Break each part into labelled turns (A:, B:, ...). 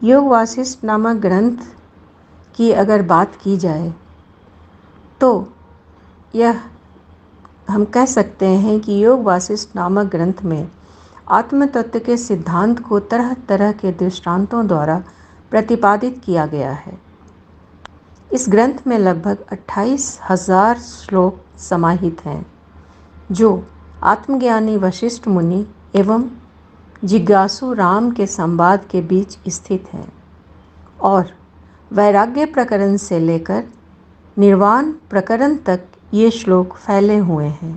A: योग वासिष्ठ नामक ग्रंथ की अगर बात की जाए तो यह हम कह सकते हैं कि योग वासिष्ठ नामक ग्रंथ में आत्म तत्व के सिद्धांत को तरह तरह के दृष्टांतों द्वारा प्रतिपादित किया गया है। इस ग्रंथ में लगभग 28,000 श्लोक समाहित हैं, जो आत्मज्ञानी वशिष्ठ मुनि एवं जिज्ञासु राम के संवाद के बीच स्थित हैं और वैराग्य प्रकरण से लेकर निर्वाण प्रकरण तक ये श्लोक फैले हुए हैं।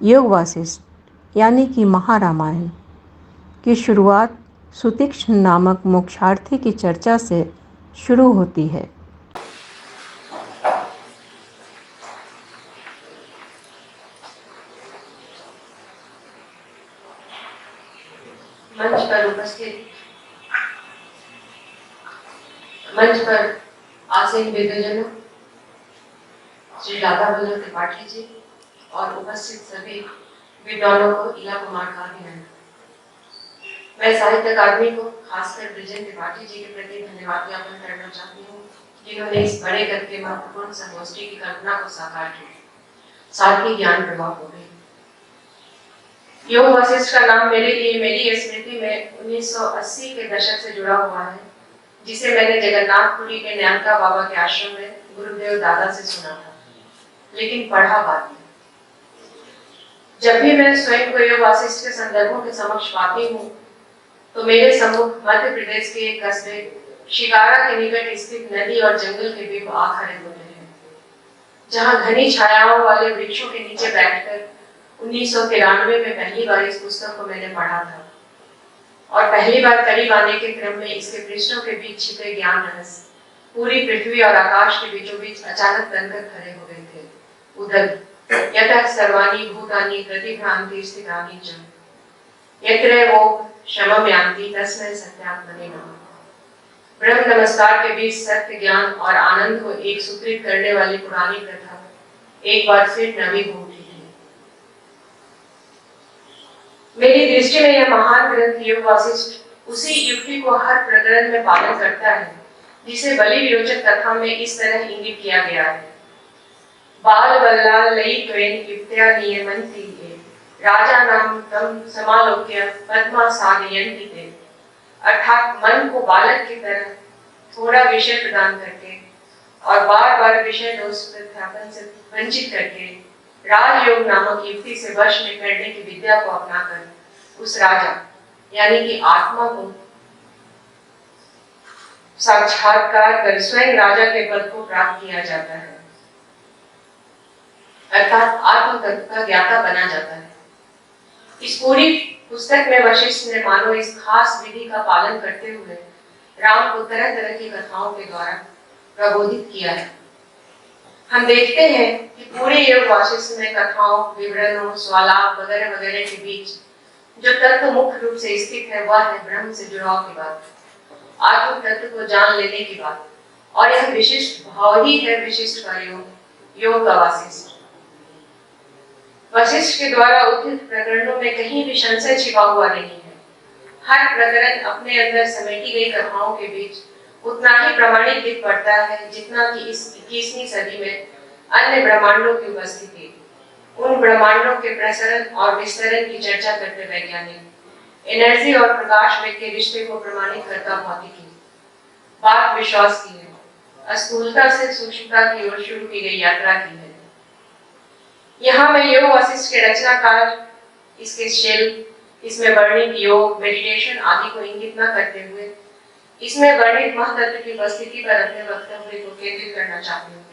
A: योग वासिष्ठ यानी कि महारामायण की शुरुआत सुतीक्ष्ण नामक मोक्षार्थी की चर्चा से शुरू होती है।
B: मंच पर उपस्थित मंच पर आसीन विद्वजनों, श्री राधा वल्लभ त्रिपाठी जी और उपस्थित सभी विद्वानों को इला कुमार का अभिनंदन। मैं साहित्य अकादमी को खासकर ब्रिजेन त्रिपाठी जी के प्रति धन्यवाद ज्ञापन करना चाहती हूँ, जिन्होंने इस बड़े करके महत्वपूर्ण संगोष्ठी की कल्पना को साकार किया, साथ ही ज्ञान प्रवाह हो गई। योग वासिष्ठ का नाम मेरे लिए मेरी स्मृति में 1980 के दशक से जुड़ा हुआ है, जिसे मैंने जगन्नाथपुरी के न्यानका बाबा के आश्रम में गुरुदेव दादा से सुना था, लेकिन पढ़ा बाद में। जब भी मैं स्वयं को योग वासिष्ठ के संदर्भों के समक्ष पाती हूँ, तो मेरे सम्मुख मध्य प्रदेश के एक कस्बे शिकारा के निकट स्थित नदी और जंगल के बिंब आ खड़े होते हैं, जहाँ घनी छायाओं वाले वृक्षों के नीचे बैठकर 1993 में पहली बार इस पुस्तक को मैंने पढ़ा था और पहली बार करीब आने के क्रम में इसके पृष्ठों के बीच छिपे ज्ञान रहस्य पूरी पृथ्वी और आकाश के बीचों बीच अचानक तनकर खड़े हो गए थे। उदग यतः सर्वाणि भूतानि प्रतिभ्रांति स्थितानि च यत्र वो शमम यान्ति तस्मै सत्यात्मने नमः। ब्रह्म नमस्कार के बीच सत्य ज्ञान और आनंद को एक सूत्रित करने वाली पुरानी प्रथा एक बार फिर नवी हो उठी है। मेरी दृष्टि में यह महान ग्रंथ योग वासिष्ठ उसी युक्ति को हर प्रकरण में पालन करता है, जिसे बलि विरोचक कथा में इस तरह इंगित किया गया है। बाल बल्लाल लई त्वेन युक्त्या नियमन्ति ते राजा नाम तम समालोक्य पद्मा साधयन्ति ते। अर्थात मन को बालक की तरह थोड़ा विषय प्रदान करके और बार बार विषय दोष प्रत्यापन से वंचित करके राजयोग नामक युक्ति से वश में करने की विद्या को अपनाकर उस राजा यानी कि आत्मा को साक्षात्कार कर स्वयं राजा के पद को प्राप्त किया जाता है, अर्थात आत्म तत्व का ज्ञाता बना जाता है। इस पूरी पुस्तक में वशिष्ठ ने मानो इस खास विधि का पालन करते हुए राम को तरह तरह की कथाओं के द्वारा प्रबोधित किया है। हम देखते हैं कि पूरे योग वासिष्ठ में कथाओं, विवरणों, स्वालाप वगैरह वगैरह के बीच जो तत्व मुख्य रूप से स्थित है वह है ब्रह्म से जुड़ाव की बात, आत्म तत्व को जान लेने की बात, और यह विशिष्ट भाव ही है विशिष्ट का योग का वासिष्ठ। वशिष्ठ के द्वारा उद्धृत प्रकरणों में कहीं भी संशय छिपा हुआ नहीं है। हर प्रकरण अपने अंदर समेटी गई कथाओं के बीच उतना ही प्रमाणिक दिख पड़ता है जितना कि इस 21वीं सदी में अन्य ब्रह्मांडों की उपस्थिति, उन ब्रह्मांडों के प्रसरण और विस्तरण की चर्चा करते वैज्ञानिक, एनर्जी और प्रकाश वेग के रिश्ते को प्रमाणित करता भौतिकी, बात विश्वास की है, स्थूलता से सूक्ष्मता की ओर शुरू की गई यात्रा की है। यहाँ मैं योग वासिष्ठ के रचनाकार, इसके शेल, इसमें वर्णित योग, मेडिटेशन आदि को इंगित न करते हुए इसमें वर्णित महतत्व की उपस्थिति पर अपने वक्तव्य को केंद्रित करना चाहती हूँ।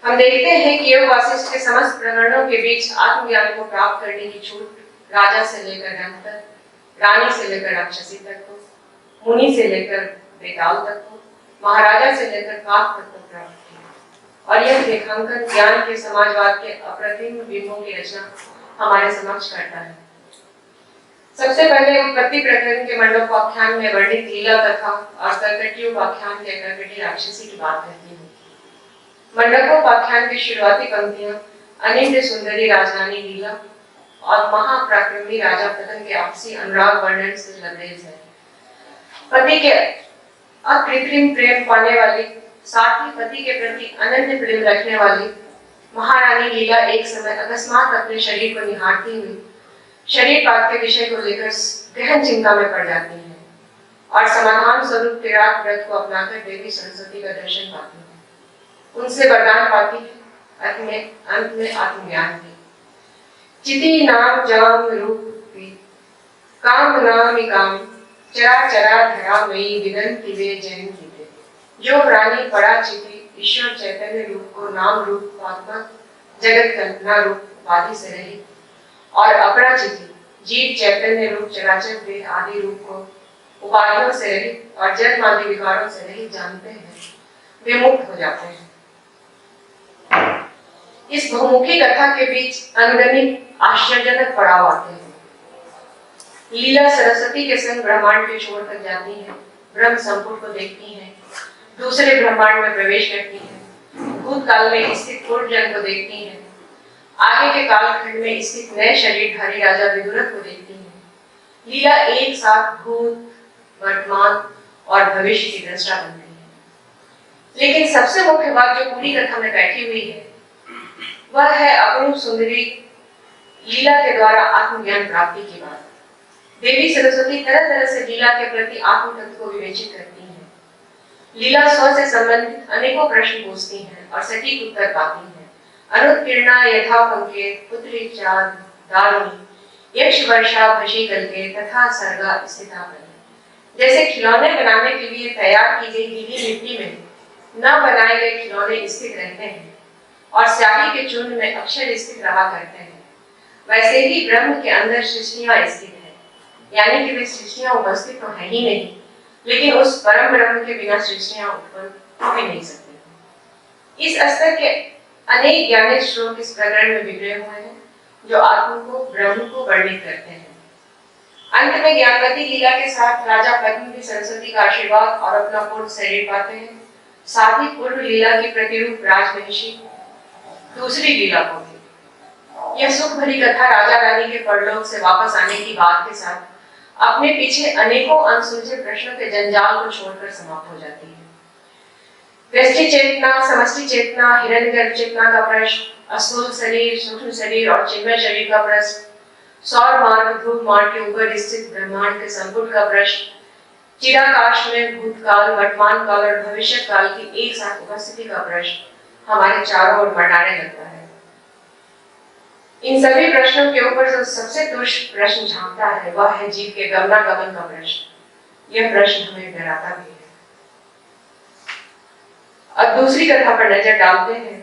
B: हम देखते हैं कि योग वासिष्ठ के समस्त प्रकरणों के बीच आत्मज्ञान को प्राप्त करने की छूट राजा से लेकर रंग तक, रानी से लेकर राक्षसी तक को, मुनि से लेकर बेताल तक को, महाराजा से लेकर काक तक को प्राप्त किया। और यह लेखांकन ज्ञान के समाजवाद के अप्रतिम बिंबों की रचना हमारे समक्ष करता है। सबसे पहले उत्पत्ति प्रकरण के मंडपोपाख्यान में वर्णित लीला कथा और कर्कटियोपाख्यान के कर्कटी राक्षसी की बात करती हूँ। मंडपोपाख्यान की शुरुआती पंक्तियां अनिंद्य सुंदरी राजधानी लीला और महापराक्रमी राजा पतन के आपसी अनुराग वर्णन से लबरेज है। पति के अकृत्रिम प्रेम पाने वाली, साथ ही पति के प्रति अनन्य प्रेम रखने वाली महारानी लीला एक समय अकस्मात अपने शरीर को निहारती हुई शरीर पात के विषय को लेकर गहन चिंता में पड़ जाती है और समाधान स्वरूप तिराक व्रत को अपनाकर देवी सरस्वती का दर्शन पाती है। उनसे वरदान पाती है, अंत में आत्मज्ञान भी। चिति नाम जाम रूप काम नाम काम चरा चरा धरा मई विदंति वे जयंती वे। जो प्राणी पड़ा चिति ईश्वर चैतन्य रूप को नाम रूप आत्मा जगत कल्पना रूप उपाधि से रहित और अपराचिति जीव चैतन्य रूप चराचर वे आदि रूप को उपाधियों से रहित और जन्म आदि विकारों से रहित जानते हैं, वे मुक्त हो जाते हैं। इस बहुमुखी कथा के बीच अनगणित आश्चर्यजनक पड़ाव आते हैं। लीला सरस्वती के संग ब्रह्मांड के छोर तक जाती है, ब्रह्म संपुट को देखती है, दूसरे ब्रह्मांड में प्रवेश करती है, भूतकाल में स्थित पूर्व जन्म को देखती है, आगे के कालखंड में स्थित नए शरीरधारी राजा विदुरथ को देखती है। लीला एक साथ भूत, वर्तमान और भविष्य की दृष्टा बनती है। लेकिन सबसे मुख्य बात जो पूरी कथा में बैठी हुई है वह है अपरूप सुंदरी लीला के द्वारा आत्मज्ञान प्राप्ति की बात। देवी सरस्वती तरह तरह से लीला के प्रति आत्म तत्व को विवेचित करती है। लीला स्व से संबंधित अनेकों प्रश्न पूछती है और सटीक उत्तर पाती है। अनुत्तीर्णा यथा पंके पुत्री चांद दारुणी यक्ष वर्षा भशी कलके तथा सर्गा स्थिता बने। जैसे खिलौने बनाने के लिए तैयार की गई गीली मिट्टी में न बनाए गए खिलौने स्थित रहते हैं और स्याही के चूर्ण में अक्षर स्थित रहा करते हैं, वैसे ही ब्रह्म के अंदर सृष्टियां स्थित है। यानी कि वे सृष्टियां उपस्थित तो है ही नहीं, लेकिन उस परम ब्रह्म के बिना सृष्टियां उत्पन्न हो भी नहीं सकती। इस स्तर के अनेक ज्ञानिक श्लोक इस प्रकरण में बिखरे हुए हैं जो आत्म को ब्रह्म को वर्णित करते हैं। अंत में ज्ञानवती लीला के साथ राजा पद्मवती सरस्वती का आशीर्वाद और अपना पूर्ण शरीर पाते हैं। साथ ही पूर्व लीला की प्रतिरूप राजमहिषी दूसरी लीला को भी। यह सुख भरी कथा राजा रानी के परलोक से वापस आने की बात के साथ अपने पीछे अनेकों अनसुलझे प्रश्नों के जंजाल को छोड़कर समाप्त हो जाती है। व्यष्टि चेतना, समष्टि चेतना, हिरण्यगर्भ चेतना का प्रश्न, अस्थूल शरीर, सूक्ष्म शरीर और चिन्मय शरीर का प्रश्न, सौर मार्ग, ध्रुव मार्ग के ऊपर स्थित ब्रह्मांड के संपुट का प्रश्न, चिराकाश में भूतकाल, वर्तमान काल और भविष्य काल की एक साथ उपस्थिति का प्रश्न हमारे चारों ओर मंडाने लगता है। इन सभी प्रश्नों के ऊपर जो सबसे दुष्ट प्रश्न झांकता है वह है जीव के गमनागमन का प्रश्न। यह प्रश्न हमें डराता भी है। अब दूसरी कथा पर नजर डालते हैं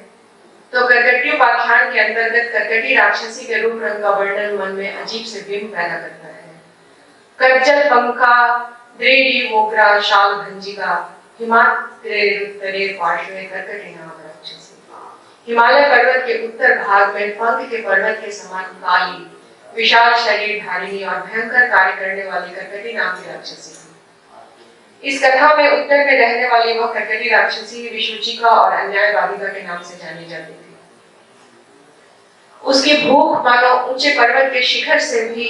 B: तो कर्कट्योपाख्यान के अंतर्गत कर्कटी राक्षसी के रूप रंग का वर्णन मन में अजीब से बिंब पैदा करता है। कज्जल पंखा द्रेडी मोगरा शाल भंजिका हिमाद्रेरुत्तरे पार्श्वे कर्कटी नाम राक्षसी। हिमालय पर्वत के उत्तर भाग में पंख के पर्वत के समान काली विशाल शरीर धारिणी और भयंकर कार्य करने वाली कर्कटी नाम की राक्षसी। इस कथा में उत्तर में रहने वाली वह कर्कटी राक्षसी विशुचिका और अन्यायवादिका के नाम से जानी जाती थी। उसकी भूख मानो ऊंचे पर्वत के शिखर से भी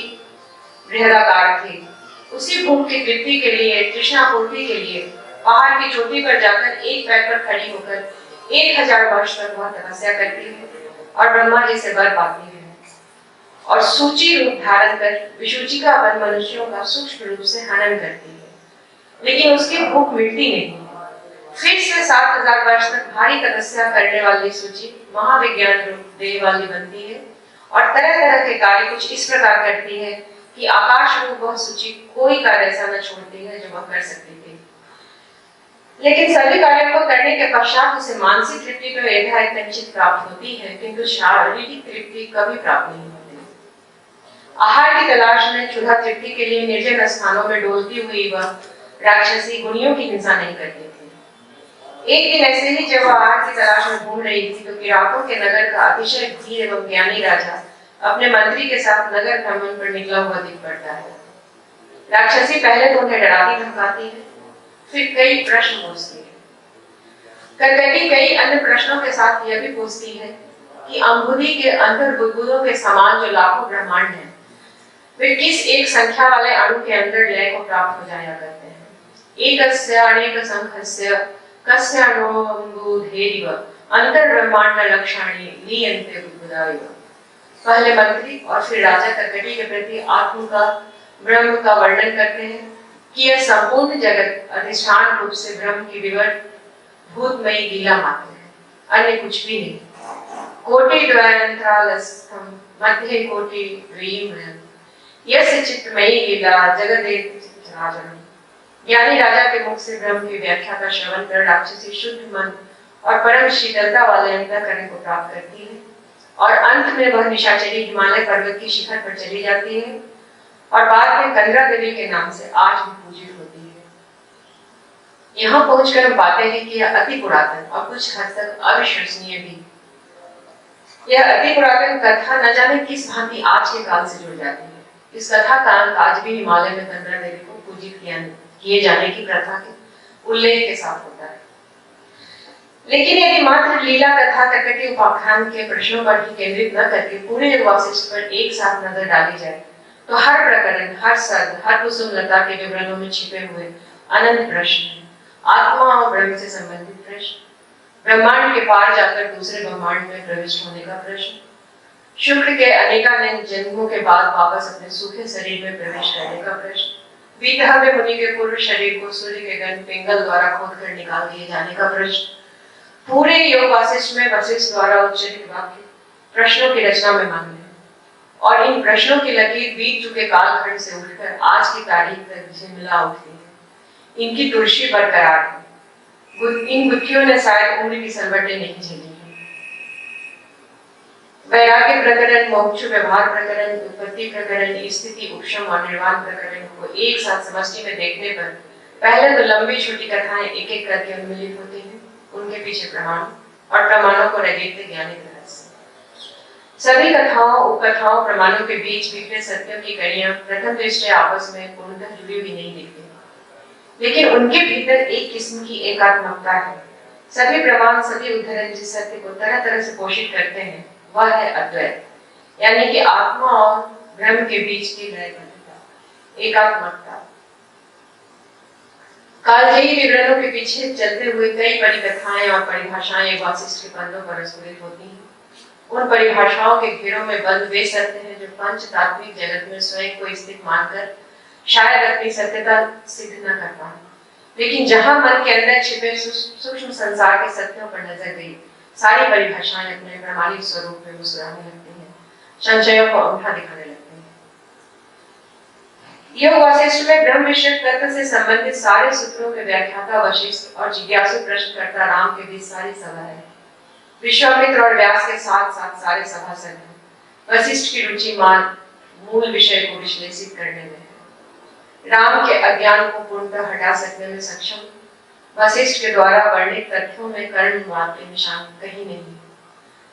B: बृहदाकार थी। उसी भूख की तृप्ति के लिए, तृष्णा पूर्ति के लिए पहाड़ की चोटी पर जाकर एक पैर पर खड़ी होकर 1000 वर्ष तक वह तपस्या करती है और ब्रह्मा जी से वर पाती है और सूची रूप धारण कर विशुचिका वन मनुष्यों का सूक्ष्म रूप से हनन करती है। लेकिन उसकी भूख मिटती नहीं। फिर से 7000 वर्ष तक भारी तपस्या करने वाली सूची महाविज्ञान रूप देह वाली बनती है और तरह तरह के कार्य कुछ इस प्रकार करती है कि आकाश रूप वह सूची कोई कार्य ऐसा न छोड़ती है जो वह कर सकती थी। लेकिन सभी कार्यों को करने के पश्चात उसे मानसिक तृप्ति तो यथायथनिश्चित प्राप्त होती है, किंतु शारीरिक तृप्ति कभी प्राप्त नहीं होती। आहार की तलाश में क्षुधा तृप्ति के लिए निर्जन स्थानों में डोलती हुई वह राक्षसी गुणियों की हिंसा नहीं करती थी। एक दिन ऐसे ही जब वह आहार की तलाश में घूम रही थी तो किरातों के नगर का अतिशय धीर एवं ज्ञानी राजा अपने मंत्री के साथ नगर भ्रमण पर निकला हुआ दिख पड़ता है। राक्षसी पहले तो उन्हें डराती धमकाती है, फिर कई प्रश्न पूछती है। कर्कटी कई अन्य प्रश्नों के साथ यह भी पूछती है कि अंबुधि के अंतर बुदबुदों के समान जो लाखों ब्रह्मांड हैं, वे किस एक संख्या वाले अणु के अंदर लय को प्राप्त हो जाया करते हैं। एकस्य अनेक संख्यस्य कस्यानोऽम्बुधेरिव अंतर्ब्रह्मांड लक्षाणि लीयन्ते बुद्बुदाइव। पहले मंत्री और फिर राजा कर्कटी के प्रति आत्म का ब्रह्म का वर्णन करते हैं कि यह संपूर्ण जगत अधिष्ठान रूप से ब्रह्म की विवर्त भूतमयी लीला मात्र है, अन्य कुछ भी नहीं। कोटि द्वयंतरालस्थम मध्य कोटि द्वीमृत यस्य चित्तमयी लीला जगदेक चित्तराजन। ज्ञानी राजा के मुख से ब्रह्म की व्याख्या का श्रवण कर राक्षसी शुद्ध मन और परम शीतलता वाले अंतःकरण को प्राप्त करती है और अंत में वह निशाचरी हिमालय पर्वत की शिखर पर चली जाती है और बाद में कंदरा देवी के नाम से आज भी पूजित होती है। यहाँ पहुंचकर हम पाते हैं कि यह अति पुरातन और कुछ हद तक अविश्वसनीय भी, यह अति पुरातन कथा न जाने किस भांति आज के काल से जुड़ जाती है। इस कथा का अंत आज भी हिमालय में कंदरा देवी को पूजित किए जाने की प्रथा के उल्लेख के साथ होता है। लेकिन यदि मात्र लीला कथा कर्कटी उपाख्यान के प्रश्नों पर ही केंद्रित न करके पूरे योग वासिष्ठ पर एक साथ नजर डाली जाए तो हर प्रकरण, हर शब्द, हर कुसुम लता के विवरणों में छिपे हुए अनंत प्रश्न हैं। आत्मा और ब्रह्म से संबंधित प्रश्न, ब्रह्मांड के पार जाकर दूसरे ब्रह्मांड में प्रविष्ट होने का प्रश्न, शुक्र के अनेकानेक जन्मों के बाद वापस अपने सूखे शरीर में प्रवेश करने का प्रश्न, वीतहव्य मुनि के पूर्व शरीर को सूर्य के गन पिंगल द्वारा खोद कर निकाल दिए जाने का प्रश्न, पूरे योग वासिष्ठ में वशिष्ठ द्वारा उच्चारित वाक्य प्रश्नों की रचना में मांगे हैं और इन प्रश्नों की लकीर बीत चुके कालखंड से उठकर आज की तारीख तक झिलमिला उठती है। इनकी तुलसी बरकरार है। इन गुत्थियों ने शायद उम्र की संकटें नहीं झेली हैं। वैराग्य प्रकरण, मोक्ष व्यवहार प्रकरण, उत्पत्ति प्रकरण, स्थिति उपशम और निर्वाण प्रकरण को एक साथ समष्टि में देखने पर पहले तो लंबी छोटी कथाएं एक एक करके उन्मिलित होती हैं, उनके पीछे प्रमाण और प्रमाणों को रगड़ते ज्ञानी रहस्य। सभी कथाओं, उपकथाओं, प्रमाणों के बीच बिखरे सत्यों की कड़ियां प्रथम दृष्टया आपस में पूर्णतः जुड़ी हुई नहीं दिखती, लेकिन उनके भीतर एक किस्म की एकात्मकता है। सभी प्रमाण, सभी उदाहरण जिस सत्य को तरह तरह से पोषित करते हैं वह है अद्वैत, यानी कि आत्मा और ब्रह्म के बीच की लयबद्धता, एकात्मकता। कालजयी विवरणों के पीछे चलते हुए कई परिकथाएं और परिभाषाएं वासिष्ठ के पन्नों पर स्फुरित होती हैं। उन परिभाषाओं के घेरों में बंद वे सत्य हैं जो पंच तात्विक जगत में स्वयं को स्थित मानकर शायद अपनी सत्यता सिद्ध न कर पाए, लेकिन जहां मन के अंदर छिपे सूक्ष्म संसार के सत्यों पर नजर गई, सारी परिभाषाएं अपने प्रमाणिक स्वरूप में मुस्कुराने लगती हैं, संशयों को अंगूठा दिखाने लगती हैं। योग वासिष्ठ में ब्रह्म विषय तत्व से संबंधित सारे सूत्रों के व्याख्याता वशिष्ठ और जिज्ञासु प्रश्नकर्ता राम के बीच सारी सभा है। विश्वामित्र और व्यास के साथ साथ सारे सभासद हैं। वशिष्ठ की रुचि मूल विषय को विश्लेषित करने में है। राम के अज्ञान को पूर्णतः हटा सकने में सक्षम वशिष्ठ के द्वारा वर्णित तथ्यों में कर्मवाद के निशान कहीं नहीं।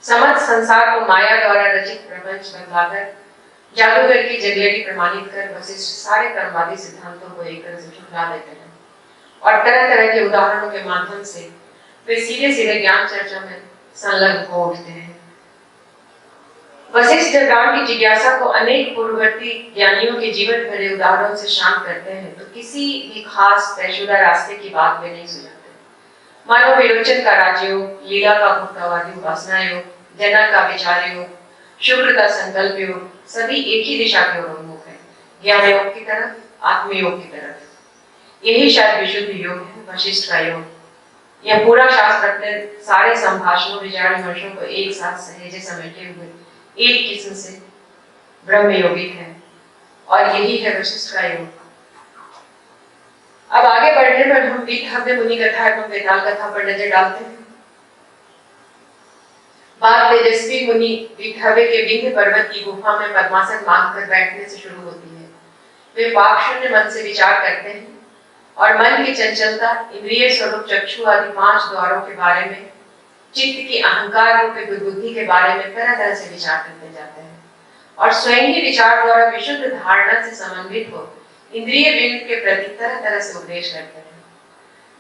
B: समस्त संसार को माया द्वारा रचित प्रपंच बदलाकर जादूगर की जगलेरी प्रमाणित कर वशिष्ठ सारे कर्मवादी सिद्धांतों को एक तरह से झुठला देते हैं और तरह तरह के उदाहरणों के माध्यम से वे सीधे सीधे ज्ञान चर्चा में संलग्न हो उठते हैं। वशिष्ठ जब राम की जिज्ञासा को अनेक पूर्ववर्ती ज्ञानियों के जीवन भरे उदाहरणों से शांत करते हैं तो किसी भी खास तयशुदा रास्ते की बात वे नहीं सुझाते। मानो विरोचन का राजयोग, लीला का भूतवादी उपासना योग, जना का विचार योग, शुक्र का संकल्प योग, सभी एक ही दिशा की ओर उन्मुख है, ज्ञान योग की तरफ, आत्मयोग की तरफ। यही शायद विशुद्ध योग है, वशिष्ठ का योग। यह पूरा शास्त्र अपने सारे संभाषणों, विचार विमर्शों को एक साथ सहेजे समेटे हुए एक किस्म से ब्रह्म योगिक है और यही है वशिष्ठ का योग। अब आगे बढ़ने पर हम वीतहव्य मुनि कथा एवं वेताल कथा पर नजर डालते हैं। बात तेजस्वी मुनि वीतहव्य के विंध्य पर्वत की गुफा में पद्मासन मांगकर बैठने से शुरू होती है। वे पाप शून्य मन से विचार करते हैं और मन की चंचलता, इंद्रिय स्वरूप चक्षु आदि 5 द्वारों के बारे में, चित्त की अहंकार रूपी बुद्धि के बारे में तरह तरह से विचार करते जाते हैं और स्वयं ही विचार द्वारा विशुद्ध धारणा से समन्वित हो इंद्रिय वृंद के प्रति तरह तरह से उपदेश करते हैं।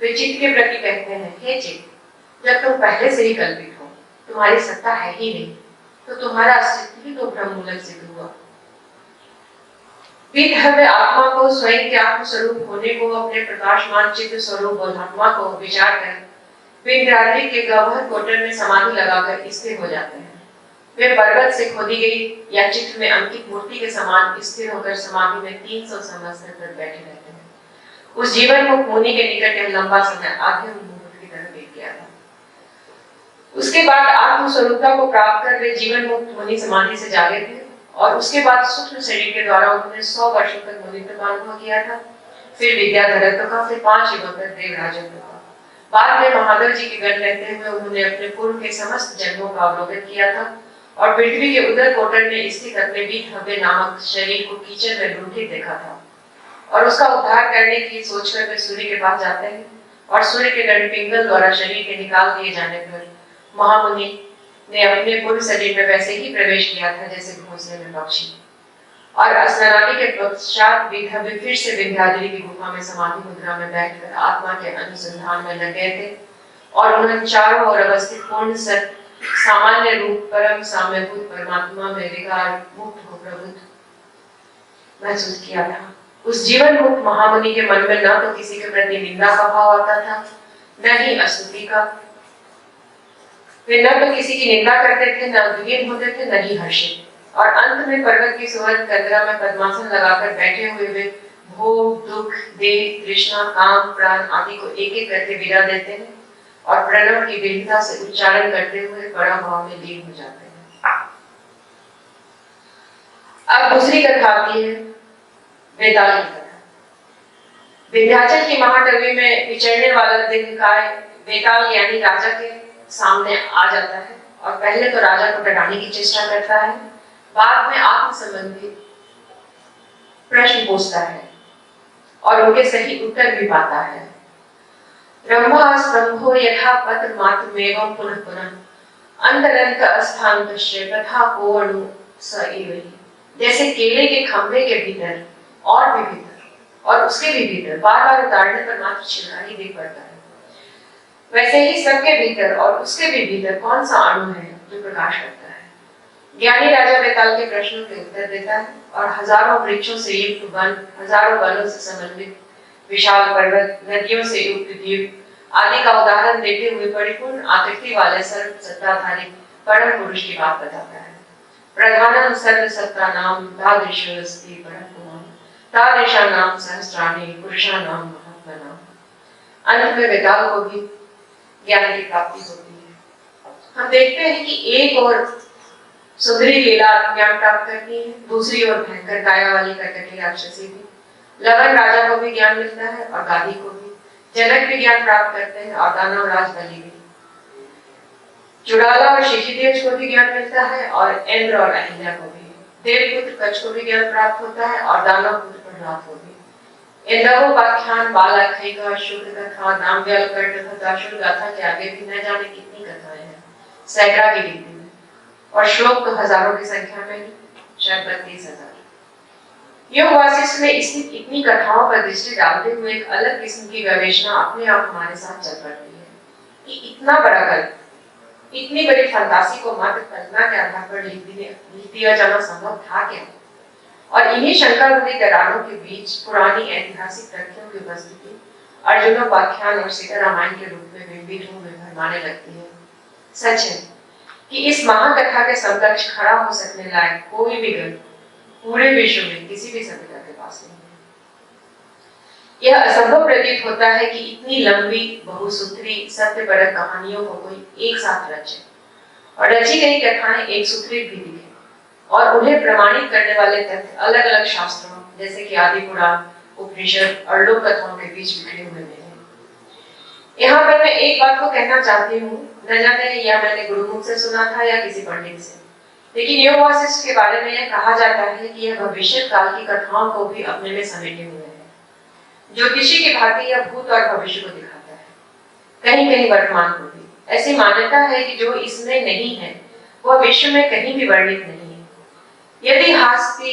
B: वे चित्त के प्रति कहते हैं, हे चित्त, जब तुम पहले से ही कल्पित हो, तुम्हारी सत्ता है ही नहीं, तो तुम्हारा अस्तित्व ही तो भ्रममूलक सिद्ध हुआ। विद हमें आत्मा को स्वयं के आत्म स्वरूप होने को, अपने प्रकाशमान चित्त स्वरूप बोधात्मा को विचार कर विंध्याचल के गह्वर कोटर में समाधि लगाकर स्थिर हो जाते हैं। वे पर्वत से खोदी गई या चित्र में अंकित मूर्ति के समान स्थिर होकर समाधि में 300 संवत्सर तक बैठे रहते हैं। उस जीवन मुक्त मुनि के निकट यह लंबा समय आधे मुहूर्त की तरह बीत गया था। उसके बाद आत्म स्वरूपता को प्राप्त कर वे जीवन मुक्त मुनि समाधि से जागे थे और उसके बाद सूक्ष्म शरीर के द्वारा उन्होंने 100 वर्षों तक मुनित्व का अनुभव किया था, फिर विद्याधरत्व का, फिर 5 युगों तक देवराजत्व का। बाद में महादेव जी के गण रहते हुए उन्होंने अपने पूर्व के समस्त जन्मों का अवलोकन किया था और पृथ्वी के उदर कोटर में स्थित अपने वीत हव्य नामक शरीर को कीचड़ में लुढ़के देखा था और उसका उद्धार करने की सोचकर वे सूर्य के पास जाते हैं और सूर्य के गण पिंगल द्वारा शरीर के निकाल दिए जाने पर महामुनि ने अपने पूर्व शरीर में वैसे ही प्रवेश किया था जैसे घोंसले में पक्षी। और स्नानादि के पश्चात विधव्य फिर से विंध्याचल की गुफा में समाधि मुद्रा में बैठकर आत्मा के अनुसंधान में लग गए थे और उन्होंने चारों ओर अवस्थित पूर्ण सत्य सामान्य रूप परम साम्यभूत परमात्मा में विकार मुक्त हो प्रबुद्ध महसूस किया था। उस जीवन मुक्त महामुनि के मन में न तो किसी के प्रति निंदा का भाव आता था, न ही स्तुति का। वे न तो किसी की निंदा करते थे, न उद्विग्न होते थे, न ही हर्षित। और अंत में पर्वत की सुवर्ण कंदरा में पद्मासन लगाकर बैठे हुए वे भोग, दुख, देह, तृष्णा, काम, प्राण आदि को एक एक करके विदा देते हैं और प्रणव की विविधता से उच्चारण करते हुए बड़ा भाव में लीन हो जाते हैं। अब दूसरी कथा आती है वेताल की कथा। विंध्याचल की महाटवी में विचरने वाला दीर्घकाय वेताल यानी राजा के सामने आ जाता है और पहले तो राजा को डराने की चेष्टा करता है, बाद में आत्म संबंधी प्रश्न पूछता है और उनके सही उत्तर भी पाता है। ब्रह्मा स्तंभो यथा पत्र मात्रमेवं पुनः पुनः अंतरंत अस्थान तस्य तथा कोणु स एवं। जैसे केले के खंभे के भीतर और भी भीतर और उसके भी भीतर बार बार उतारने पर मात्र छिलका ही दिख पड़ता है, वैसे ही सबके भीतर और उसके भी भीतर कौन सा अणु है जो प्रकाश करता है। ज्ञानी राजा वेताल के प्रश्नों के उत्तर देता है और हजारों वृक्षों से युक्त वन, हजारों वनों से समन्वित विशाल पर्वत, नदियों से युक्त द्वीप आदि का उदाहरण देते हुए परिपूर्ण आकृति वाले सर्व सत्ताधारी परम पुरुष की बात बताता है। प्रधानम सर्व सत्ता नाम तादृशोऽस्ति परम पुमान् तादृशा नाम सहस्राणि पुरुषा नाम महात्मा नाम। अंत में वेताल को भी ज्ञान की प्राप्ति होती है। हम देखते हैं कि एक और सुंदरी लीला ज्ञान प्राप्त करती है, दूसरी ओर भयंकर काया वाली कटकटी राक्षसी भी। लवन राजा को भी ज्ञान मिलता है और गादी को भी। जनक भी ज्ञान प्राप्त करते हैं और दानव राज बलि भी। चुड़ाला और शिखिदेव को भी ज्ञान मिलता है और इंद्र और अहिल्या को भी। देवपुत्र कच्छ को भी ज्ञान प्राप्त होता है और दानव पुत्र प्रहलाद को भी। इंद्रोपाख्यान बालाखैका शुद्ध कथा नामव्यल कर्ट कथा शुद्ध गाथा के आगे भी न जाने कितनी कथाएं हैं, सैकड़ा की गिनती में, और श्लोक तो हजारों की संख्या में, शायद 32,000। योग वासिष्ठ में इतनी कथाओं पर दृष्टि डालते हुए एक अलग किस्म की गवेषणा अपने आप हमारे साथ चल पड़ती है कि इतना बड़ा गल्प, इतनी बड़ी फंतासी को मात्र कल्पना के आधार पर लिख दिया जाना संभव था क्या। और इन्हीं शंकारूढ़ी दरारों के बीच पुरानी ऐतिहासिक तथ्यों की उपस्थिति अर्जुनोपाख्यान और सीता रामायण के रूप में बिंबित में भरमाने लगती है। सच है कि इस महाकथा के समकक्ष खड़ा हो सकने लायक कोई भी ग्रंथ पूरे विश्व में किसी भी सभ्यता के पास नहीं है। यह असंभव प्रतीत होता है कि इतनी लंबी बहुसूत्री सत्यपरक कहानियों को कोई एक साथ रचे और रची गई कथाएं एक सूत्री भी दिखे और उन्हें प्रमाणित करने वाले तथ्य अलग अलग शास्त्रों जैसे कि आदि पुराण, उपनिषद और लोक कथाओं के बीच बिखरे हुए हैं। यहाँ पर मैं एक बात को कहना चाहती हूँ, न जाने यह मैंने गुरुमुख से सुना था या किसी पंडित से, लेकिन योग वासिष्ठ के बारे में यह कहा जाता है कि यह भविष्य काल की कथाओं को भी अपने में समेटे हुए है। ज्योतिषी की भांति यह भूत और भविष्य को दिखाता है, कहीं कहीं वर्तमान को भी। ऐसी मान्यता है कि जो इसमें नहीं है वह विश्व में कहीं भी वर्णित नहीं है। यदि हास्ति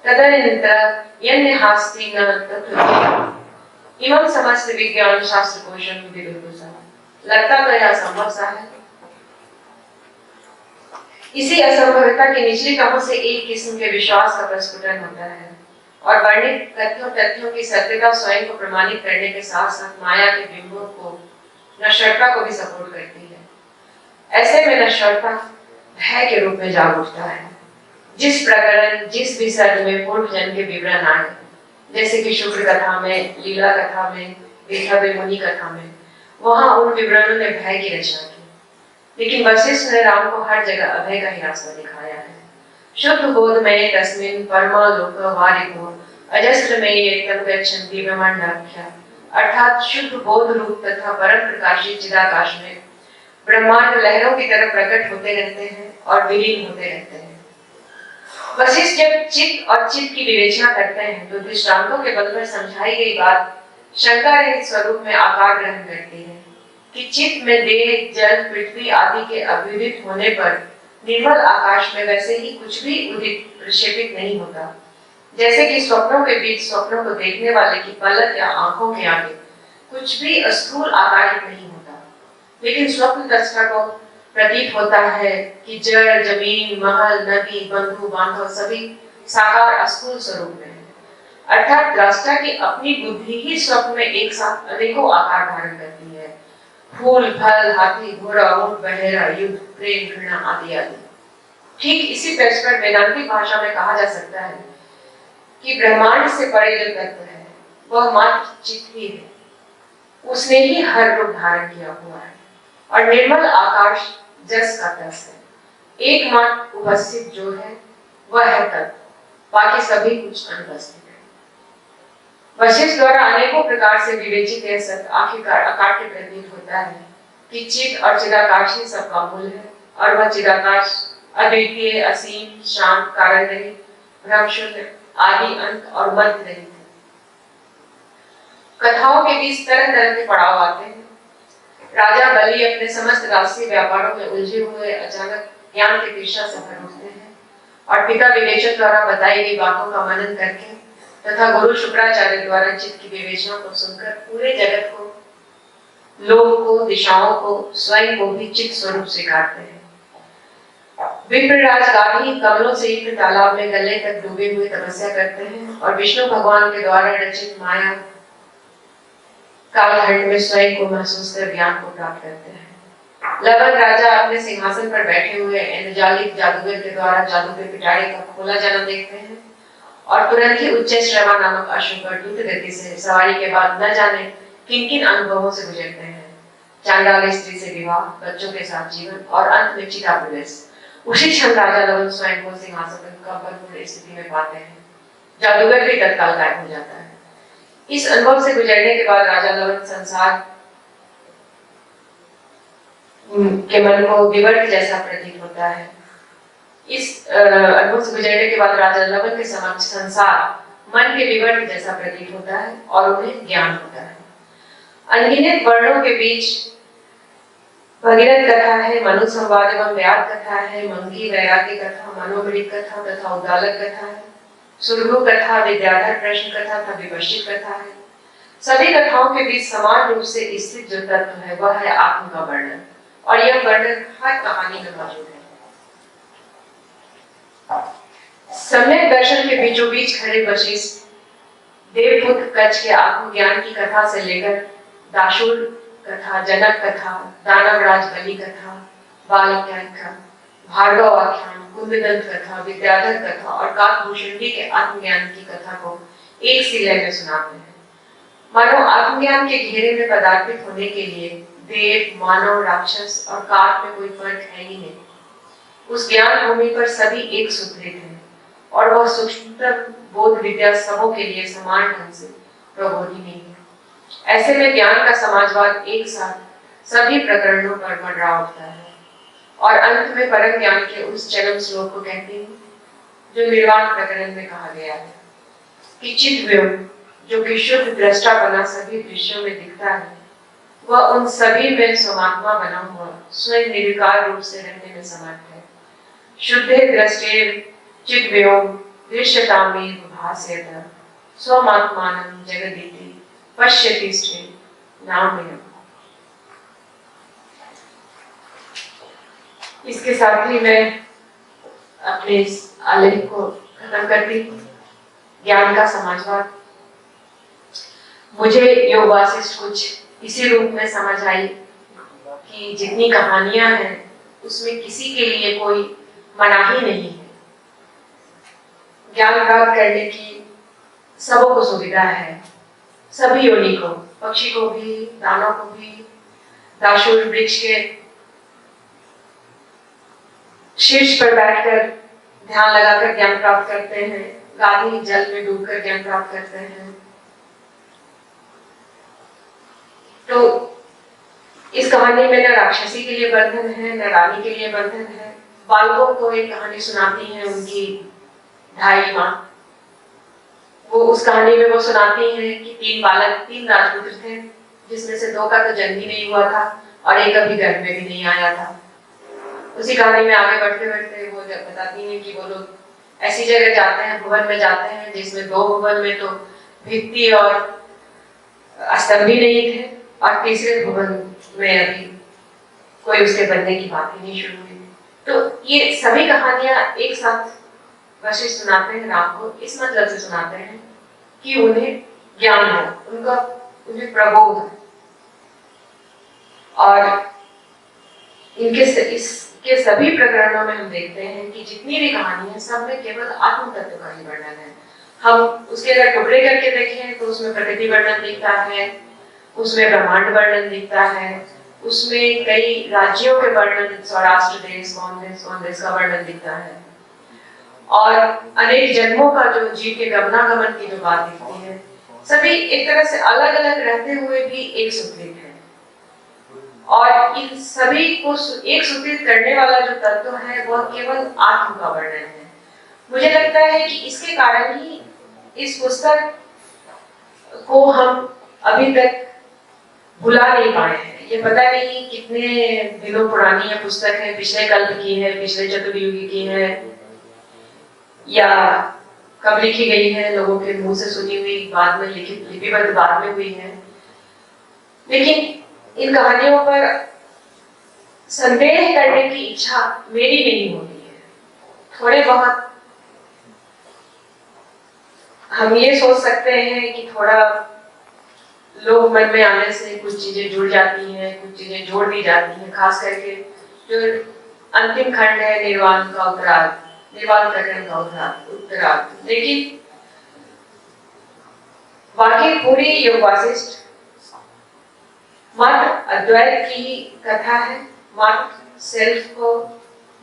B: तदनंतर यन्य हास्ति न तत्व इमं समस्त विज्ञान शास्त्र कोशं विदुषा। लगता तो यह असंभव सा है। इसी असंभवता की निचली तहों से एक किस्म के विश्वास का प्रस्फुटन होता है। और वर्णित कथ्यों तथ्यों की सत्यता स्वयं को प्रमाणित करने के साथ साथ माया के बिंबों को, नश्वरता को भी सपोर्ट करती है। ऐसे में नश्वरता भय के रूप में जाग उठता है। जिस प्रकरण, जिस भी सर्ग में पूर्व जन्म के विवरण आए, जैसे कि शुक्र कथा में, लीला कथा में, वेठव्य मुनि कथा में, वहां उन विवरणों ने भय की रचना की। लेकिन वशिष्ठ ने राम को हर जगह अभय का ही रास्ता दिखाया है। शुद्ध बोध में तस्मिन् परमालोक वारिको अजस्र में एकदम गच्छन्ति ब्रह्मांडाख्या, अर्थात शुद्ध बोध रूप तथा परम प्रकाशी चिदाकाश में ब्रह्मांड लहरों की तरह प्रकट होते रहते हैं और विलीन होते रहते हैं। वशिष्ठ जब चित्त और चित्त की विवेचना करते हैं तो दृष्टांतों के बल पर समझाई गई बात शंका रहित स्वरूप में आकार ग्रहण करती है कि चित्त में देह, जल, पृथ्वी आदि के अभ्युदित होने पर निर्मल आकाश में वैसे ही कुछ भी उदित प्रक्षेपित नहीं होता। जैसे कि स्वप्नों के बीच स्वप्नों को देखने वाले की पलक या आंखों के आगे कुछ भी स्थूल आकारित नहीं होता, लेकिन स्वप्न दृष्टा को प्रतीत होता है कि जड़, जमीन, महल, नदी, बंधु बांधव सभी साकार स्थूल स्वरूप में है। अर्थात दृष्टा की अपनी बुद्धि ही स्वप्न में एक साथ अनेकों आकार धारण करती है। फूल, फल, हाथी, घोड़ा, ऊंट, बहेरा, युद्ध, प्रेम, घृणा आदि आदि। ठीक इसी तर्ज पर वेदांतिक भाषा में कहा जा सकता है कि ब्रह्मांड से परे जो तत्व है वह मात्र चित्त ही है। उसने ही हर रूप धारण किया हुआ है और निर्मल आकाश जस का तस है। एकमात्र उपस्थित जो है वह है तत्व, बाकी सभी कुछ अनुपस्थित है। वशिष्ठ द्वारा अनेकों प्रकार से विवेचित यह सत्य आखिरकार अकाट्य प्रतीत होता है कि चित्त और चिदाकाश ही सबका मूल है और वह चिदाकाश अद्वितीय, असीम, शांत, कारण रहित, भ्रम शून्य, आदि, अंत और मध्य रहित है। कथाओं के बीच तरह तरह के पड़ाव आते हैं। राजा बलि अपने समस्त राष्ट्रीय व्यापारों में उलझे हुए अचानक ज्ञान के तृष्णा से भर उठते हैं और पिता विवेचक द्वारा बताई गई बातों का मनन करके तथा गुरु शुक्राचार्य द्वारा चित्त की विवेचना को सुनकर पूरे जगत को, लोक को, दिशाओं को, स्वयं को भी चित्त स्वरूप स्वीकारते हैं। विप्रराज गाली कमलों से युक्त तालाब में गले तक डूबे हुए तपस्या करते हैं और विष्णु भगवान के द्वारा रचित माया कालखंड में स्वयं को महसूस कर ज्ञान को प्राप्त करते हैं। लवन राजा अपने सिंहासन पर बैठे हुए इंद्रजालिक जादूगर के द्वारा जादू के पिटारे का खोला जाना देखते हैं और तुरंत ही उच्च श्रवा नामक अश्व पर द्रुत गति से सवारी के बाद न जाने किन किन अनुभवों से गुजरते हैं। चांडाल स्त्री से विवाह, बच्चों के साथ जीवन और अंत में चिता प्रवेश। उसी क्षण राजा लवन स्वयं को सिंहासन का भरपूर स्थिति में पाते हैं। जादूगर भी तत्काल गायब हो जाता है। इस अनुभव से गुजरने के बाद राजा लवन संसार के मन को विवर्त जैसा प्रतीत होता है। इस अनुभव से गुजरने के बाद राजा लवन के समक्ष संसार मन के विवर्त जैसा प्रतीत होता है और उन्हें ज्ञान होता है। अनगिनत वर्णों के बीच भगीरथ कथा है, मनु संवाद एवं व्याद कथा है, मंगी वैराग्य कथा, मनोमृत कथा तथा उद्दालक कथा है, सुरभु कथा, विद्याधर प्रश्न कथा तथा विपश्चित कथा है। सभी कथाओं के बीच समान रूप से स्थित जो तत्व है वह है आत्म का वर्णन और यह वर्णन हर कहानी में मौजूद है। सम्यक दर्शन के बीचों बीच खड़े वशिष्ठ देवपुत्र कच्छ के आत्मज्ञान की कथा से लेकर दाशूर कथा, जनक कथा, दानवराज बलि कथा, बालक्या, भार्गव आख्यान, कुंददंत कथा, विद्याधर कथा और काकभूषणी के आत्मज्ञान की कथा को एक सी लय में सुनाते हैं। मानो आत्मज्ञान के घेरे में पदार्पित होने के लिए देव, मानव, राक्षस और काक में कोई फर्क है ही नहीं। उस ज्ञान भूमि पर सभी एक सूत्रित हैं और वह सूक्ष्मतम बोध विद्या सबों के लिए समान ढंग से प्रबोधिनी है। ऐसे में ज्ञान का समाजवाद एक साथ सभी प्रकरणों पर मंडरा उठता है और अंत में परम ज्ञान के उस चरम श्लोक को कहते हैं जो निर्वाण प्रकरण में कहा गया है कि चित्त व्योम जो कि शुद्ध दृष्टा बना सभी दृश्यों में दिखता है वह उन सभी में स्वमात्मा बना हुआ स्वयं निर्विकार रूप से रहने में समर्थ है। शुद्धे दृष्टे चित्त व्योम दृश्यतामेव भासयत स्वमात्मानं जगदिति पश्यति नामयम्। इसके साथ ही मैं अपने इस आलेख को खत्म करती हूँ। ज्ञान का समाजवाद। मुझे योग वासिष्ठ कुछ इसी रूप में समझ आई कि जितनी कहानियां हैं उसमें किसी के लिए कोई मनाही नहीं है। ज्ञान प्राप्त करने की सबों को सुविधा है, सभी योनि को, पक्षी को भी, दानव को भी। दाशूर वृक्ष के शीर्ष पर बैठकर ध्यान लगाकर ज्ञान प्राप्त करते हैं, गाधी जल में डूबकर ज्ञान प्राप्त करते हैं। तो इस कहानी में न राक्षसी के लिए बंधन है, न रानी के लिए बंधन है। बालकों को एक कहानी सुनाती है उनकी ढाई माँ। वो उस कहानी में वो सुनाती है कि तीन राजपुत्र थे, जिसमें से दो का तो जन्म ही नहीं हुआ था और एक अभी गर्भ में भी नहीं आया था। उसी कहानी में आगे बढ़ते बढ़ते वो जब बताती हैं कि वो लोग ऐसी जगह जाते हैं, भवन में जाते हैं, जिसमें दो भवन में तो भित्ति और स्तंभ भी नहीं थे, और तीसरे भवन में अभी कोई उसके बनने की बात ही नहीं शुरू हुई। तो ये सभी कहानियां एक साथ वशिष्ठ सुनाते हैं राम को, इस मतलब से सुनाते हैं कि उन्हें ज्ञान हो, उन्हें प्रबोध हो। और इसके सभी प्रकरणों में हम देखते हैं कि जितनी भी कहानी है सब में केवल आत्म तत्व का ही वर्णन है। हम उसके अगर टुकड़े करके देखें तो उसमें प्रकृति वर्णन दिखता है, उसमें ब्रह्मांड वर्णन दिखता है, उसमें कई राज्यों के वर्णन, सौराष्ट्र देश, कौन देश का वर्णन दिखता है, और अनेक जन्मों का जो जीव के गमनागमन की जो बात दिखती है। सभी एक तरह से अलग अलग रहते हुए भी एक सूत्रित है, और इन सभी को एक सूत्रित करने वाला जो तत्व है वह केवल आत्म का वर्णन है। मुझे लगता है कि इसके कारण ही इस पुस्तक को हम अभी तक भुला नहीं पाए हैं। ये पता नहीं कितने दिनों पुरानी ये पुस्तक है, पिछले कल्प की है, पिछले चतुर्युगी की है, या कब लिखी गई है, लोगों के मुंह से सुनी हुई, बाद में लिखित लिपिबद्ध बाद में हुई है। लेकिन इन कहानियों पर संदेह करने की इच्छा मेरी नहीं होती है। थोड़े बहुत हम ये सोच सकते हैं कि थोड़ा लोग मन में आने से कुछ चीजें जुड़ जाती हैं, कुछ चीजें जोड़ दी जाती हैं, खास करके जो अंतिम खंड है निर्वाण का उत्तरार्ध, निर्वाण प्रकरण का उत्तरार्ध। लेकिन बाकी पूरी योग वासिष्ठ मात्र अद्वैत की कथा है, मात्र सेल्फ को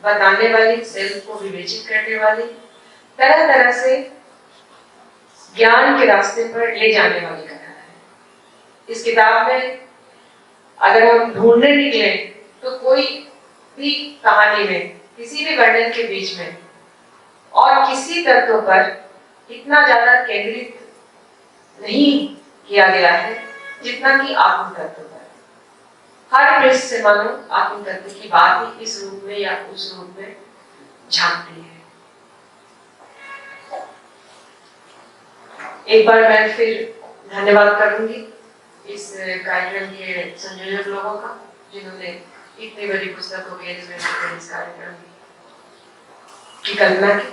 B: बताने वाली, सेल्फ को विवेचित करने वाली, तरह तरह से ज्ञान के रास्ते पर ले जाने वाली कथा है। इस किताब में अगर हम ढूंढने निकले तो कोई भी कहानी में किसी भी वर्णन के बीच में और किसी तत्व पर इतना ज्यादा केंद्रित नहीं किया गया है जितना कि आत्म तत्व पर। हर पृष्ठ से मानो आत्म तत्व की बात ही इस रूप में या उस रूप में झांकती है। एक बार मैं फिर धन्यवाद करूंगी इस कार्यक्रम के संयोजक लोगों का, जिन्होंने इतनी बड़ी पुस्तक को केंद्र में इस कार्यक्रम की कल्पना की।